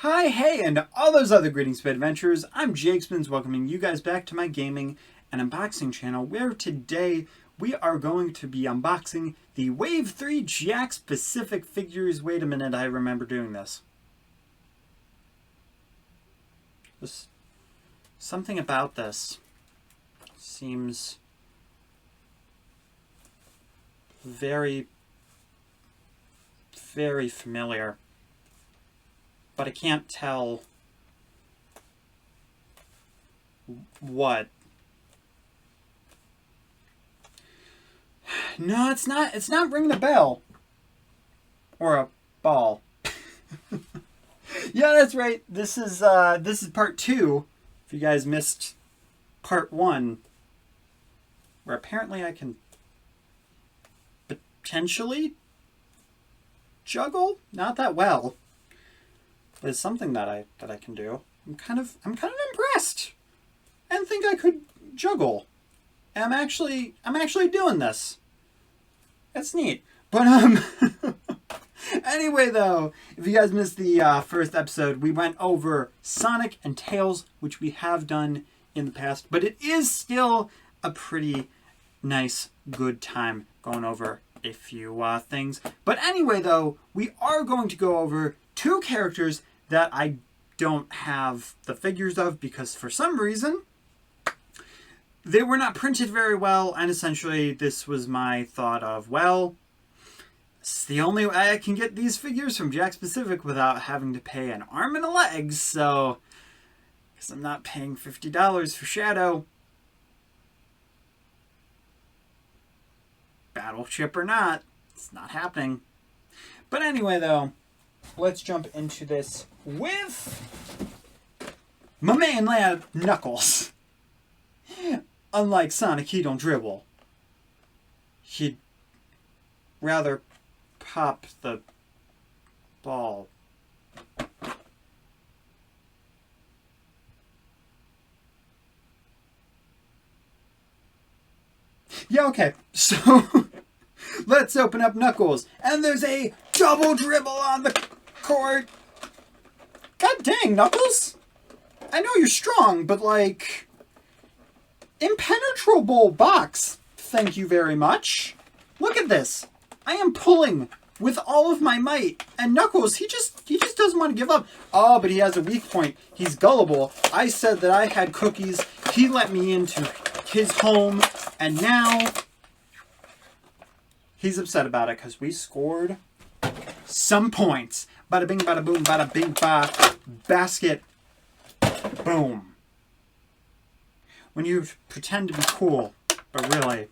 Hi, hey, and all those other greetings to adventurers. I'm Jakks, welcoming you guys back to my gaming and unboxing channel, where today we are going to be unboxing the Wave 3 Jakks Pacific figures. Wait a minute, I remember doing this. Something about this seems very, very familiar. But I can't tell what. No, it's not. It's not ringing a bell or a ball. Yeah, that's right. This is part 2. If you guys missed part 1, where apparently I can potentially juggle, not that well. But it's something that I can do. I'm kind of impressed, and think I could juggle. And I'm actually doing this. That's neat. But anyway, though, if you guys missed the first episode, we went over Sonic and Tails, which we have done in the past, but it is still a pretty nice, good time going over a few things. But anyway, though, we are going to go over 2 characters that I don't have the figures of because for some reason they were not printed very well, and essentially this was my thought of, well, it's the only way I can get these figures from Jakks Pacific without having to pay an arm and a leg, so because I'm not paying $50 for Shadow. Battleship or not, it's not happening. But anyway, though, let's jump into this with my man lad Knuckles. Unlike Sonic, he don't dribble. He'd rather pop the ball. Yeah, okay. So let's open up Knuckles. And there's a double dribble on the court. God dang, Knuckles. I know you're strong, but like, impenetrable box. Thank you very much. Look at this. I am pulling with all of my might. And Knuckles, he just doesn't want to give up. Oh, but he has a weak point. He's gullible. I said that I had cookies. He let me into his home. And now he's upset about it because we scored some points. Bada bing, bada boom, bada bing, ba. Basket. Boom. When you pretend to be cool, but really,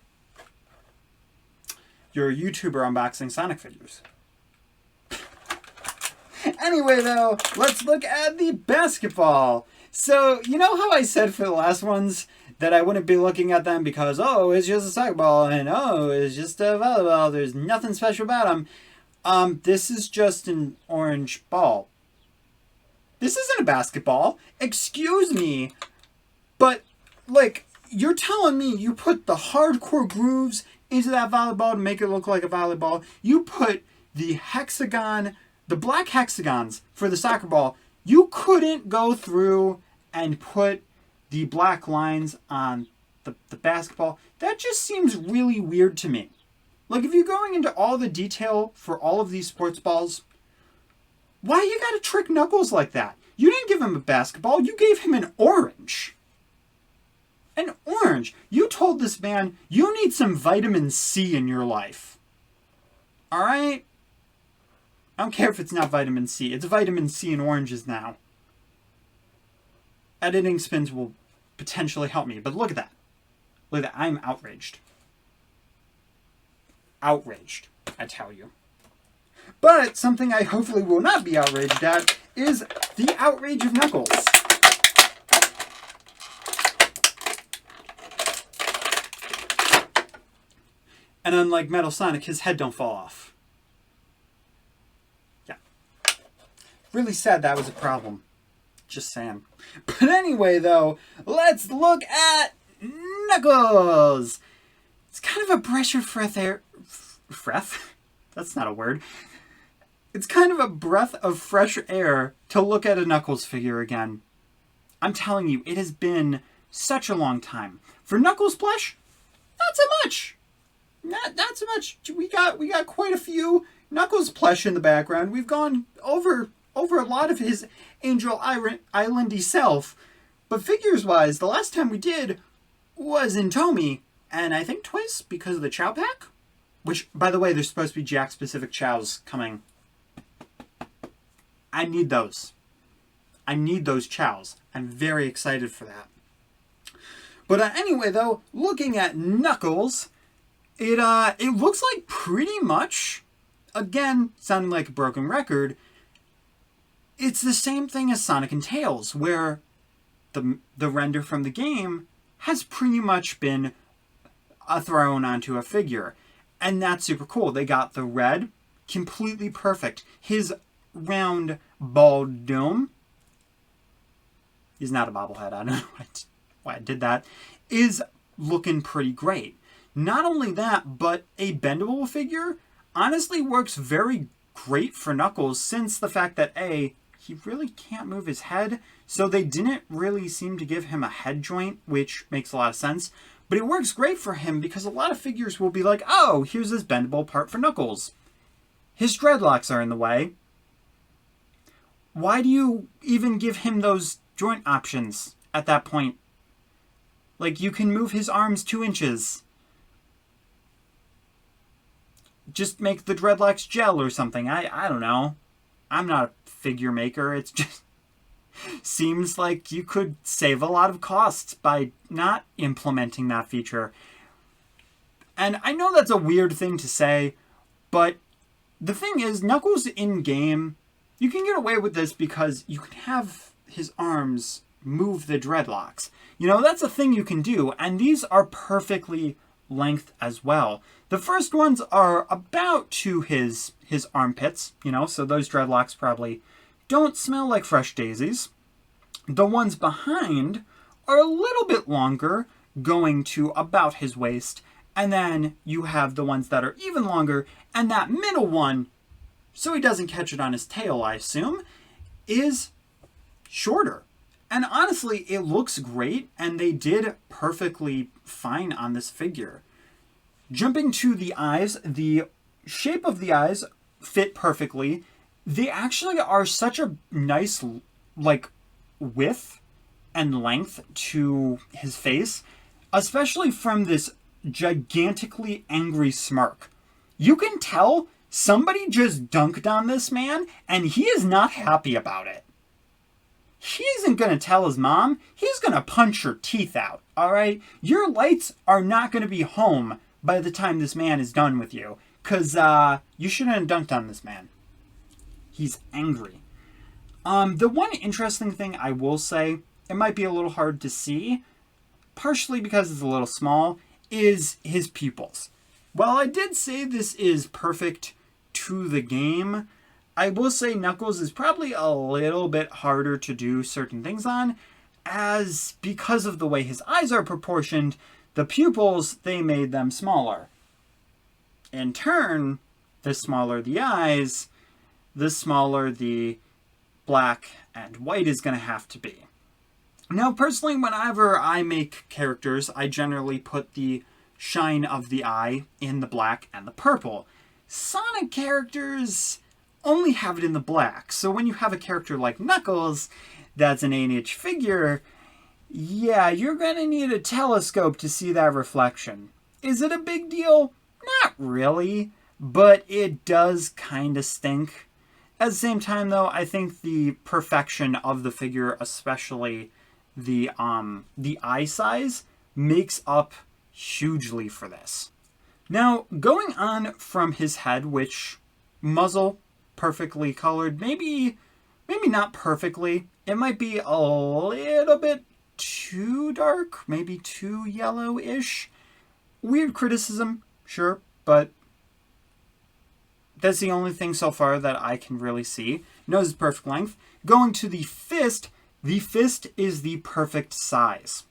you're a YouTuber unboxing Sonic figures. Anyway, though, let's look at the basketball. So, you know how I said for the last ones that I wouldn't be looking at them because, oh, it's just a soccer ball, and oh, it's just a volleyball, there's nothing special about them. This is just an orange ball. This isn't a basketball. Excuse me, but, like, you're telling me you put the hardcore grooves into that volleyball to make it look like a volleyball. You put the hexagon, the black hexagons for the soccer ball. You couldn't go through and put the black lines on the basketball. That just seems really weird to me. Like, if you're going into all the detail for all of these sports balls, why you gotta trick Knuckles like that? You didn't give him a basketball, you gave him an orange. An orange. You told this man you need some vitamin C in your life. Alright? I don't care if it's not vitamin C. It's vitamin C in oranges now. Editing spins will potentially help me, but look at that. Look at that. I'm outraged. Outraged, I tell you. But something I hopefully will not be outraged at is the outrage of Knuckles. And unlike Metal Sonic, his head don't fall off. Yeah. Really sad that was a problem. Just saying. But anyway, though, let's look at Knuckles. It's kind of a breath. That's not a word. It's kind of a breath of fresh air to look at a Knuckles figure again. I'm telling you, it has been such a long time. For Knuckles plush, not so much. Not so much. We got quite a few Knuckles plush in the background. We've gone over a lot of his Angel Islandy self. But figures-wise, the last time we did was in Tomy, and I think twice because of the Chow Pack. Which, by the way, there's supposed to be Jakks-specific Chows coming. I need those. I need those Chows. I'm very excited for that. But anyway, though, looking at Knuckles, it looks like pretty much, again, sounding like a broken record, it's the same thing as Sonic and Tails, where the render from the game has pretty much been thrown onto a figure. And that's super cool. They got the red completely perfect. His round bald dome, he's not a bobblehead, I don't know why I did that, is looking pretty great. Not only that, but a bendable figure honestly works very great for Knuckles, since the fact that A, he really can't move his head, so they didn't really seem to give him a head joint, which makes a lot of sense. But it works great for him because a lot of figures will be like, oh, here's this bendable part for Knuckles. His dreadlocks are in the way. Why do you even give him those joint options at that point? Like, you can move his arms 2 inches. Just make the dreadlocks gel or something. I don't know. I'm not a figure maker. It's just seems like you could save a lot of costs by not implementing that feature. And I know that's a weird thing to say, but the thing is, Knuckles in-game, you can get away with this because you can have his arms move the dreadlocks. You know, that's a thing you can do, and these are perfectly length as well. The first ones are about to his armpits, you know, so those dreadlocks probably don't smell like fresh daisies. The ones behind are a little bit longer, going to about his waist, and then you have the ones that are even longer, and that middle one, so he doesn't catch it on his tail, I assume, is shorter. And honestly, it looks great, and they did perfectly fine on this figure. Jumping to the eyes, the shape of the eyes fit perfectly. They actually are such a nice, like, width and length to his face, especially from this gigantically angry smirk. You can tell somebody just dunked on this man, and he is not happy about it. He isn't going to tell his mom. He's going to punch her teeth out, all right? Your lights are not going to be home by the time this man is done with you, because you shouldn't have dunked on this man. He's angry. The one interesting thing I will say, it might be a little hard to see, partially because it's a little small, is his pupils. While I did say this is perfect to the game, I will say Knuckles is probably a little bit harder to do certain things on, as because of the way his eyes are proportioned, the pupils, they made them smaller. In turn, the smaller the eyes, the smaller the black and white is going to have to be. Now, personally, whenever I make characters, I generally put the shine of the eye in the black and the purple. Sonic characters only have it in the black, so when you have a character like Knuckles that's an 8-inch figure, yeah, you're going to need a telescope to see that reflection. Is it a big deal? Not really, but it does kind of stink. At the same time, though, I think the perfection of the figure, especially the eye size, makes up hugely for this. Now, going on from his head, which muzzle, perfectly colored, maybe not perfectly. It might be a little bit too dark, maybe too yellow-ish. Weird criticism, sure, but that's the only thing so far that I can really see. Nose is perfect length. Going to the fist is the perfect size.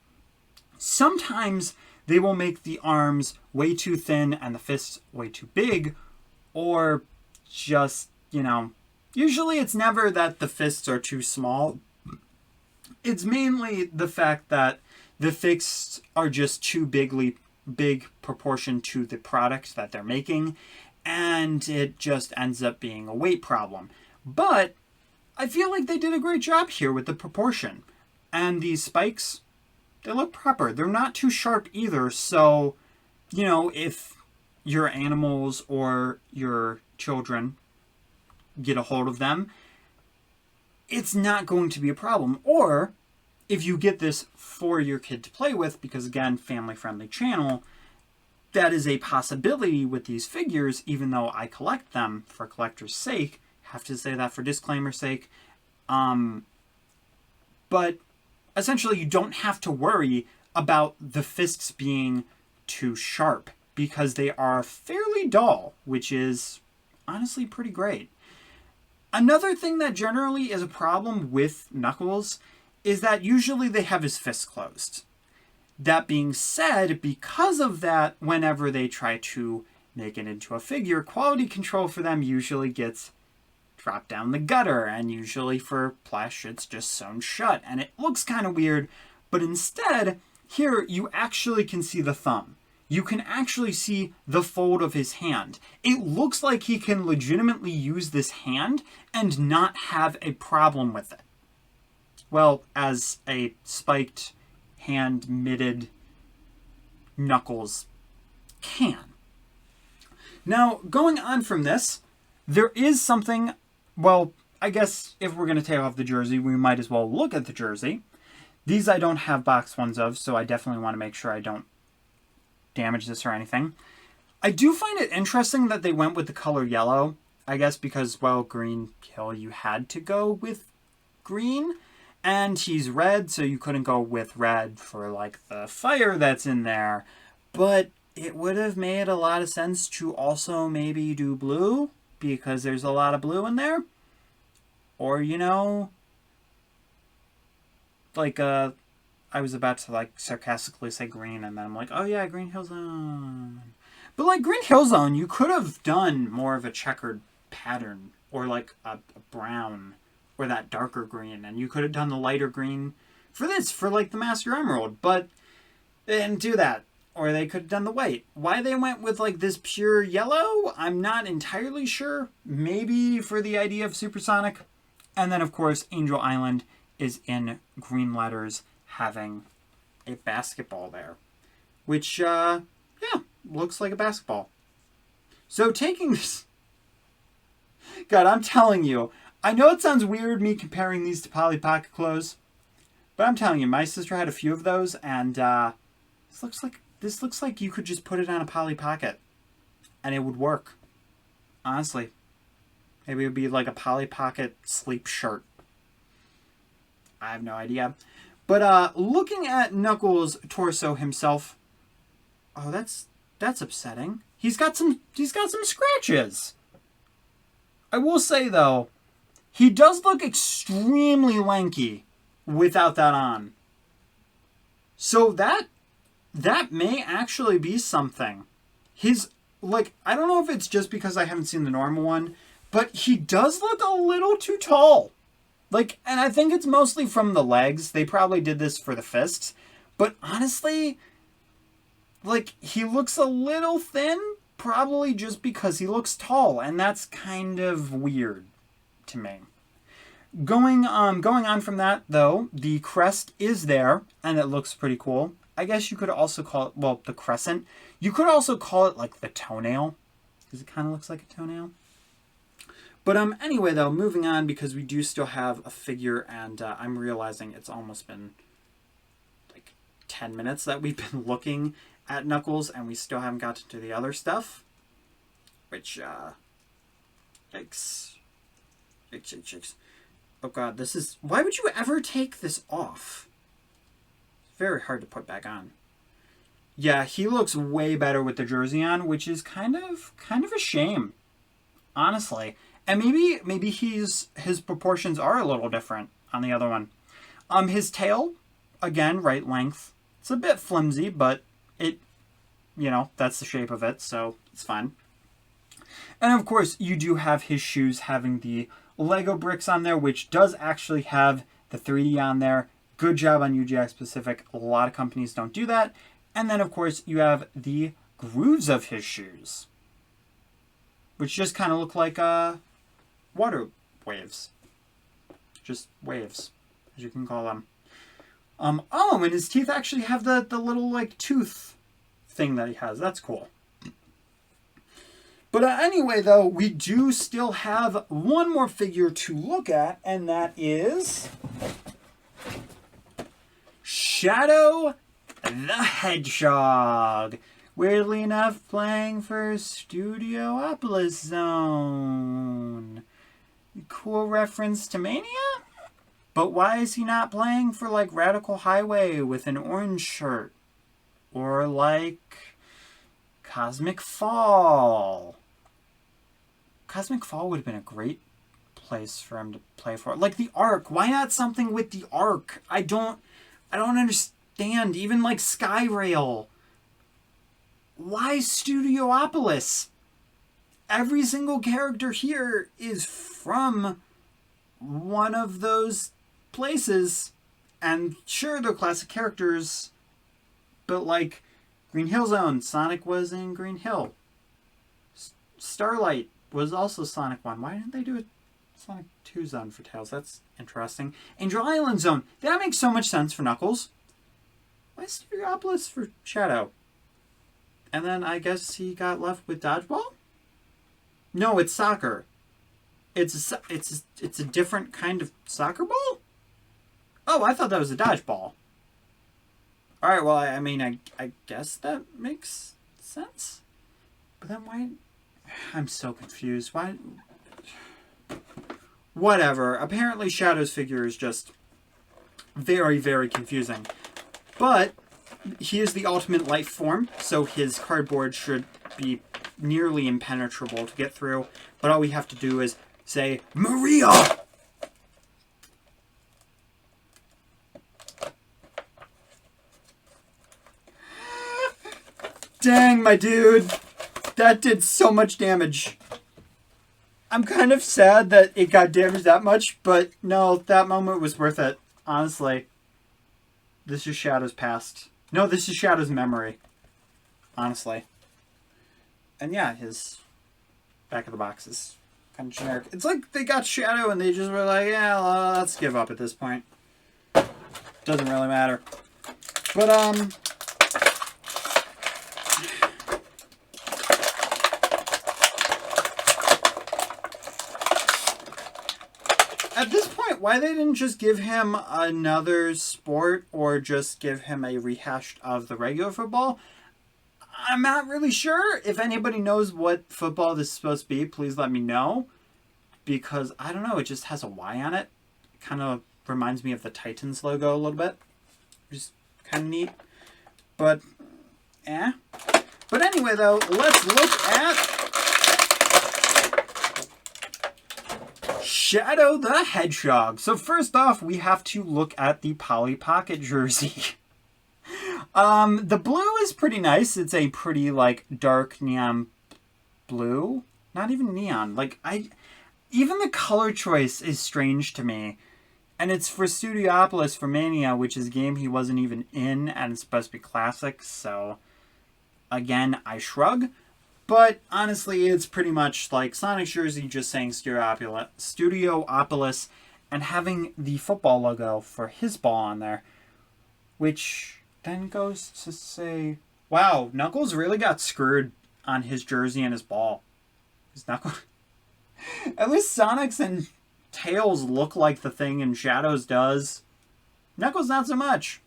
Sometimes they will make the arms way too thin and the fists way too big, or just you know, usually it's never that the fists are too small. It's mainly the fact that the fists are just too big proportion to the product that they're making, and it just ends up being a weight problem. But I feel like they did a great job here with the proportion. And these spikes, they look proper. They're not too sharp either, so, you know, if your animals or your children get a hold of them, it's not going to be a problem. Or if you get this for your kid to play with, because again, family-friendly channel, that is a possibility with these figures, even though I collect them for collector's sake. Have to say that for disclaimer's sake. But essentially, you don't have to worry about the fists being too sharp, because they are fairly dull, which is honestly pretty great. Another thing that generally is a problem with Knuckles is that usually they have his fists closed. That being said, because of that, whenever they try to make it into a figure, quality control for them usually gets dropped down the gutter, and usually for plush it's just sewn shut, and it looks kind of weird. But instead, here you actually can see the thumb. You can actually see the fold of his hand. It looks like he can legitimately use this hand and not have a problem with it. Well, as a spiked, hand-mitted Knuckles can. Now, going on from this, there is something, well, I guess if we're going to take off the jersey, we might as well look at the jersey. These I don't have box ones of, so I definitely want to make sure I don't damage this or anything. I do find it interesting that they went with the color yellow. I guess because, well, Green Hill, you had to go with green. And he's red, so you couldn't go with red for, like, the fire that's in there. But it would have made a lot of sense to also maybe do blue, because there's a lot of blue in there. Or, you know, like, I was about to, like, sarcastically say green, and then I'm like, oh yeah, Green Hill Zone. But, like, Green Hill Zone, you could have done more of a checkered pattern, or, like, a brown, or that darker green, and you could have done the lighter green for this, for like the Master Emerald, but they didn't do that. Or they could have done the white. Why they went with like this pure yellow, I'm not entirely sure. Maybe for the idea of supersonic. And then of course Angel Island is in green letters, having a basketball there, which yeah, looks like a basketball. So taking this, God, I'm telling you, I know it sounds weird me comparing these to Polly Pocket clothes, but I'm telling you, my sister had a few of those, and this looks like you could just put it on a Polly Pocket, and it would work. Honestly, maybe it would be like a Polly Pocket sleep shirt. I have no idea, but looking at Knuckles' torso himself, oh, that's upsetting. He's got some scratches. I will say though, he does look extremely lanky without that on. So that may actually be something. His, like, I don't know if it's just because I haven't seen the normal one, but he does look a little too tall. Like, and I think it's mostly from the legs. They probably did this for the fists. But honestly, like, he looks a little thin, probably just because he looks tall, and that's kind of weird to me. Going on from that, though, the crest is there, and it looks pretty cool. I guess you could also call it, well, the crescent. You could also call it, like, the toenail, because it kind of looks like a toenail. But anyway, though, moving on, because we do still have a figure, and I'm realizing it's almost been, like, 10 minutes that we've been looking at Knuckles, and we still haven't gotten to the other stuff. Which, yikes. Yikes. Oh god, this is... Why would you ever take this off? It's very hard to put back on. Yeah, he looks way better with the jersey on, which is kind of a shame. Honestly. And maybe his proportions are a little different on the other one. His tail, again, right length. It's a bit flimsy, but it, you know, that's the shape of it, so it's fine. And of course, you do have his shoes having the Lego bricks on there, which does actually have the 3D on there. Good job on you, Jakks Pacific. A lot of companies don't do that. And then, of course, you have the grooves of his shoes, which just kind of look like water waves. Just waves, as you can call them. Oh, and his teeth actually have the little, like, tooth thing that he has. That's cool. But anyway, though, we do still have one more figure to look at, and that is Shadow the Hedgehog. Weirdly enough, playing for Studiopolis Zone. Cool reference to Mania? But why is he not playing for, like, Radical Highway with an orange shirt? Or, like, Cosmic Fall? Cosmic Fall would have been a great place for him to play for. Like the Ark. Why not something with the Ark? I don't understand. Even like Skyrail. Why Studiopolis? Every single character here is from one of those places. And sure, they're classic characters. But like Green Hill Zone, Sonic was in Green Hill. Starlight was also Sonic 1. Why didn't they do a Sonic 2 Zone for Tails? That's interesting. Angel Island Zone. That makes so much sense for Knuckles. Why Studiopolis for Shadow? And then I guess he got left with Dodgeball? No, it's soccer. It's a different kind of soccer ball? Oh, I thought that was a dodgeball. Alright, well, I mean, I guess that makes sense. But then why... I'm so confused. Why? Whatever. Apparently Shadow's figure is just very, very confusing. But he is the ultimate life form, so his cardboard should be nearly impenetrable to get through. But all we have to do is say, Maria! Dang, my dude. That did so much damage. I'm kind of sad that it got damaged that much, but no, that moment was worth it. Honestly. This is Shadow's past. No, this is Shadow's memory. Honestly. And yeah, his back of the box is kind of generic. It's like they got Shadow and they just were like, yeah, let's give up at this point. Doesn't really matter. But, at this point, why they didn't just give him another sport or just give him a rehash of the regular football, I'm not really sure. If anybody knows what football this is supposed to be, please let me know. Because, I don't know, it just has a Y on it. It kind of reminds me of the Titans logo a little bit. Just kind of neat. But, But anyway, though, let's look at Shadow the Hedgehog. So first off, we have to look at the Polly Pocket jersey. The blue is pretty nice. It's a pretty, like, dark neon blue. Not even neon. Like, even the color choice is strange to me. And it's for Studiopolis for Mania, which is a game he wasn't even in, and it's supposed to be classic, so again, I shrug. But honestly, it's pretty much like Sonic's jersey, just saying Studiopolis, and having the football logo for his ball on there, which then goes to say, wow, Knuckles really got screwed on his jersey and his ball. His Knuckles... At least Sonic's and Tails look like the thing and Shadow's does. Knuckles not so much.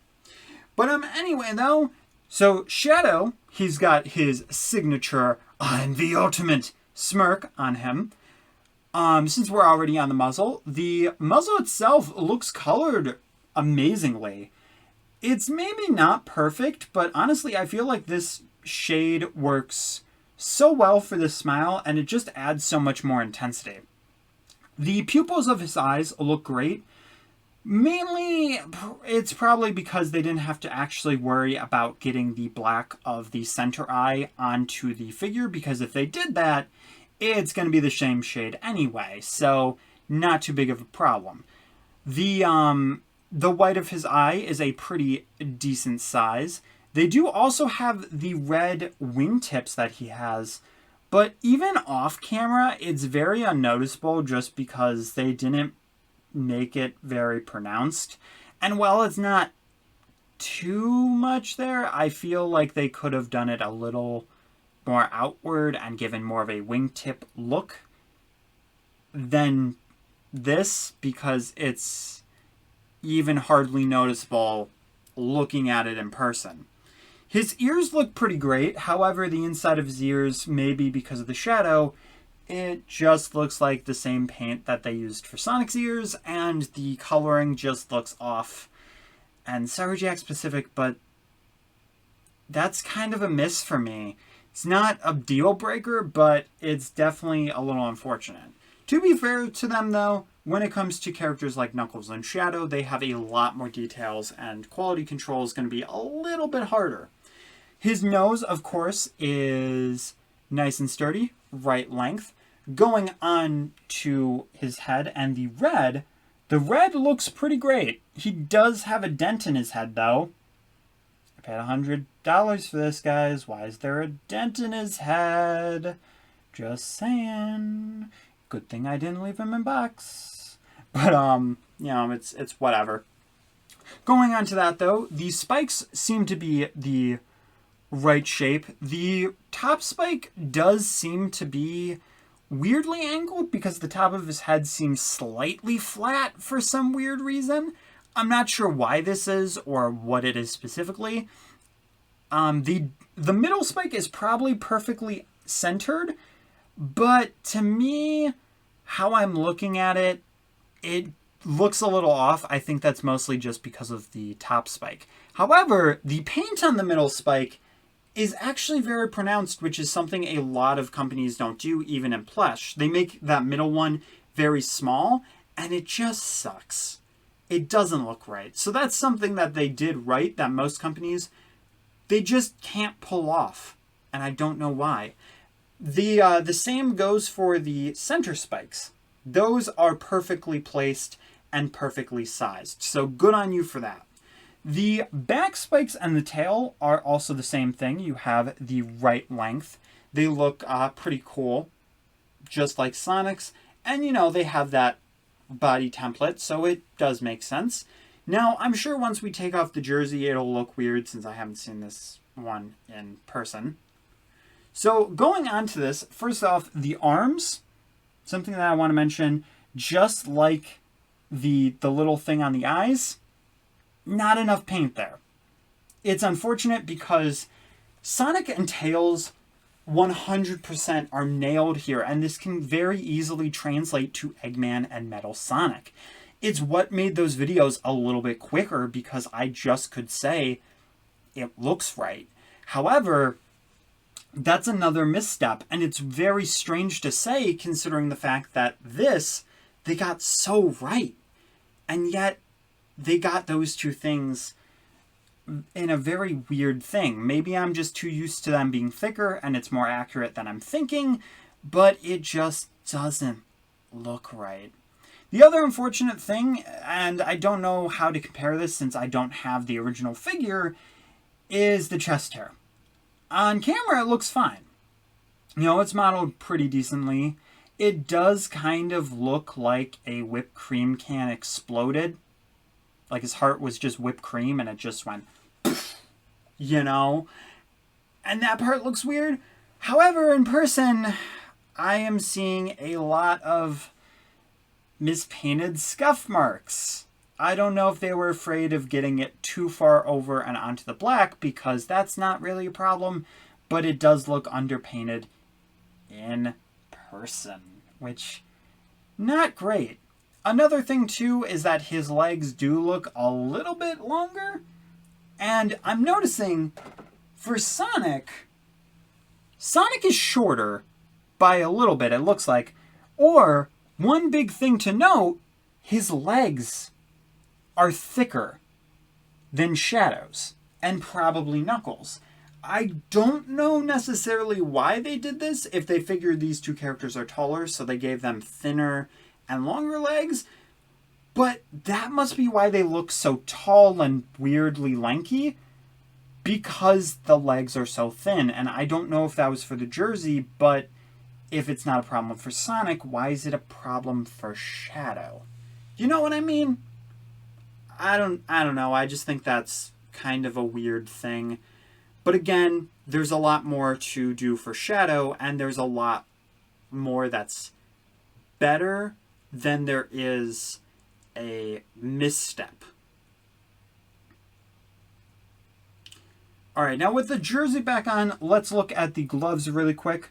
But anyway though, so Shadow, he's got his signature "I'm the ultimate" smirk on him. Since we're already on the muzzle itself looks colored amazingly. It's maybe not perfect, but honestly I feel like this shade works so well for this smile, and it just adds so much more intensity. The pupils of his eyes look great. Mainly, it's probably because they didn't have to actually worry about getting the black of the center eye onto the figure, because if they did that, it's going to be the same shade anyway, so not too big of a problem. The white of his eye is a pretty decent size. They do also have the red wingtips that he has, but even off camera, it's very unnoticeable just because they didn't make it very pronounced. And while it's not too much there, I feel like they could have done it a little more outward and given more of a wingtip look than this, because it's even hardly noticeable looking at it in person. His ears look pretty great. However, the inside of his ears, maybe because of the shadow, it just looks like the same paint that they used for Sonic's ears, and the coloring just looks off. And sorry, Jakks specific, but that's kind of a miss for me. It's not a deal breaker, but it's definitely a little unfortunate. To be fair to them, though, when it comes to characters like Knuckles and Shadow, they have a lot more details, and quality control is going to be a little bit harder. His nose, of course, is nice and sturdy, right length. Going on to his head and the red looks pretty great. He does have a dent in his head, though. I paid $100 for this, guys. Why is there a dent in his head? Just saying. Good thing I didn't leave him in box. But, it's whatever. Going on to that, though, the spikes seem to be the right shape. The top spike does seem to be weirdly angled because the top of his head seems slightly flat for some weird reason. I'm not sure why this is or what it is specifically. The middle spike is probably perfectly centered, but to me, how I'm looking at it, it looks a little off. I think that's mostly just because of the top spike. However, the paint on the middle spike is actually very pronounced, which is something a lot of companies don't do, even in plush. They make that middle one very small, and it just sucks. It doesn't look right. So that's something that they did right that most companies, they just can't pull off, and I don't know why. The same goes for the center spikes. Those are perfectly placed and perfectly sized, so good on you for that. The back spikes and the tail are also the same thing. You have the right length. They look pretty cool, just like Sonic's. And, they have that body template, so it does make sense. Now, I'm sure once we take off the jersey, it'll look weird since I haven't seen this one in person. So, going on to this, first off, the arms, something that I want to mention, just like the little thing on the eyes, not enough paint there. It's unfortunate because Sonic and Tails 100% are nailed here, and this can very easily translate to Eggman and Metal Sonic. It's what made those videos a little bit quicker because I just could say it looks right. However, that's another misstep, and it's very strange to say considering the fact that they got so right, and yet they got those two things in a very weird thing. Maybe I'm just too used to them being thicker and it's more accurate than I'm thinking, but it just doesn't look right. The other unfortunate thing, and I don't know how to compare this since I don't have the original figure, is the chest hair. On camera, it looks fine. It's modeled pretty decently. It does kind of look like a whipped cream can exploded. Like his heart was just whipped cream and it just went, and that part looks weird. However, in person, I am seeing a lot of mispainted scuff marks. I don't know if they were afraid of getting it too far over and onto the black because that's not really a problem, but it does look underpainted in person, which, not great. Another thing, too, is that his legs do look a little bit longer. And I'm noticing, for Sonic is shorter by a little bit, it looks like. Or, one big thing to note, his legs are thicker than Shadow's, and probably Knuckles. I don't know necessarily why they did this, if they figured these two characters are taller, so they gave them thinner and longer legs, but that must be why they look so tall and weirdly lanky, because the legs are so thin. And I don't know if that was for the jersey, but if it's not a problem for Sonic, why is it a problem for Shadow? You know what I mean? I don't know. I just think that's kind of a weird thing. But again, there's a lot more to do for Shadow, and there's a lot more that's better than there is a misstep. Alright, now with the jersey back on, let's look at the gloves really quick.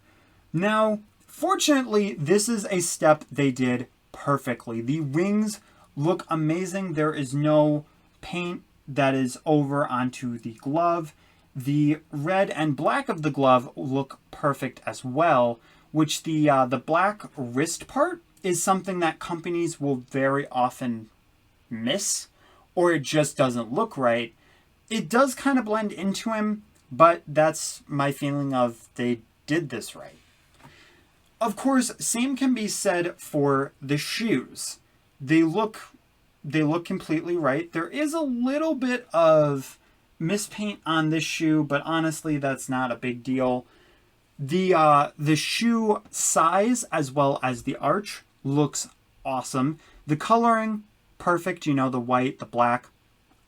Now, fortunately, this is a step they did perfectly. The wings look amazing. There is no paint that is over onto the glove. The red and black of the glove look perfect as well, which the black wrist part is something that companies will very often miss, or it just doesn't look right. It does kind of blend into him, but that's my feeling of they did this right. Of course, same can be said for the shoes. They look completely right. There is a little bit of mispaint on this shoe, but honestly, that's not a big deal. The shoe size as well as the arch looks awesome. The coloring, perfect. You know, the white, the black,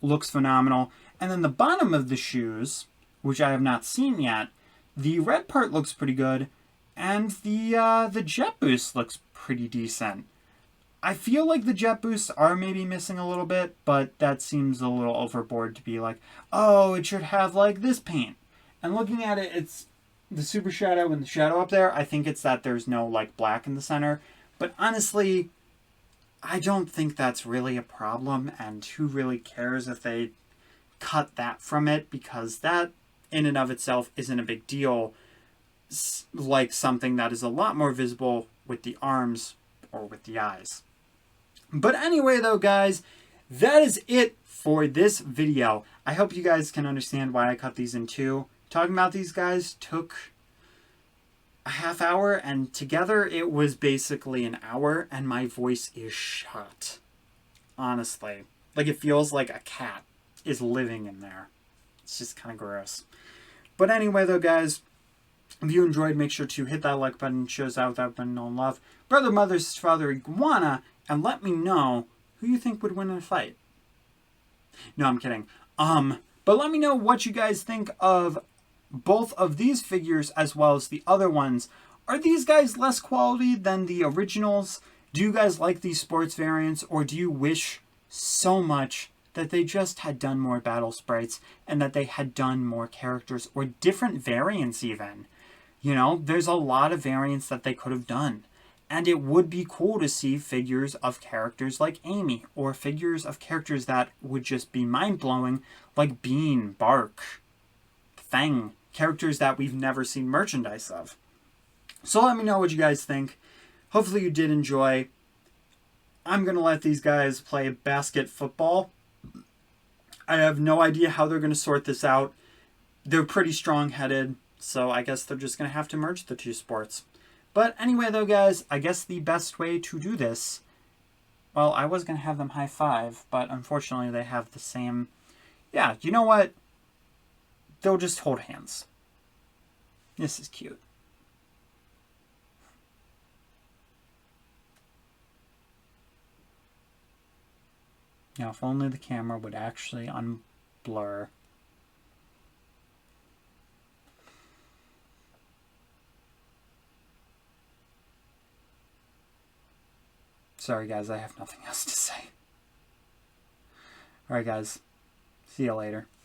looks phenomenal. And then the bottom of the shoes, which I have not seen yet, the red part looks pretty good, and the jet boost looks pretty decent. I feel like the jet boosts are maybe missing a little bit, but that seems a little overboard to be like, oh, it should have like this paint. And looking at it, it's the Super Shadow and the Shadow up there. I think it's that there's no like black in the center. But honestly, I don't think that's really a problem, and who really cares if they cut that from it, because that in and of itself isn't a big deal, like something that is a lot more visible with the arms or with the eyes. But anyway though, guys, that is it for this video. I hope you guys can understand why I cut these in two. Talking about these guys took a half hour, and together it was basically an hour, and my voice is shot. Honestly. Like, it feels like a cat is living in there. It's just kind of gross. But anyway though, guys, if you enjoyed, make sure to hit that like button, shows out that button on love. Brother, mother, sister, father, iguana, and let me know who you think would win in a fight. No, I'm kidding. But let me know what you guys think of both of these figures as well as the other ones. Are these guys less quality than the originals? Do you guys like these sports variants, or do you wish so much that they just had done more battle sprites and that they had done more characters or different variants even? You know, there's a lot of variants that they could have done. And it would be cool to see figures of characters like Amy, or figures of characters that would just be mind-blowing, like Bean, Bark, Fang, characters that we've never seen merchandise of. So let me know what you guys think. Hopefully you did enjoy. I'm going to let these guys play basket football. I have no idea how they're going to sort this out. They're pretty strong-headed, so I guess they're just going to have to merge the two sports. But anyway, though, guys, I guess the best way to do this... Well, I was going to have them high five, but unfortunately they have the same... Yeah, you know what? They'll just hold hands. This is cute. Now, if only the camera would actually unblur. Sorry, guys, I have nothing else to say. Alright, guys. See you later.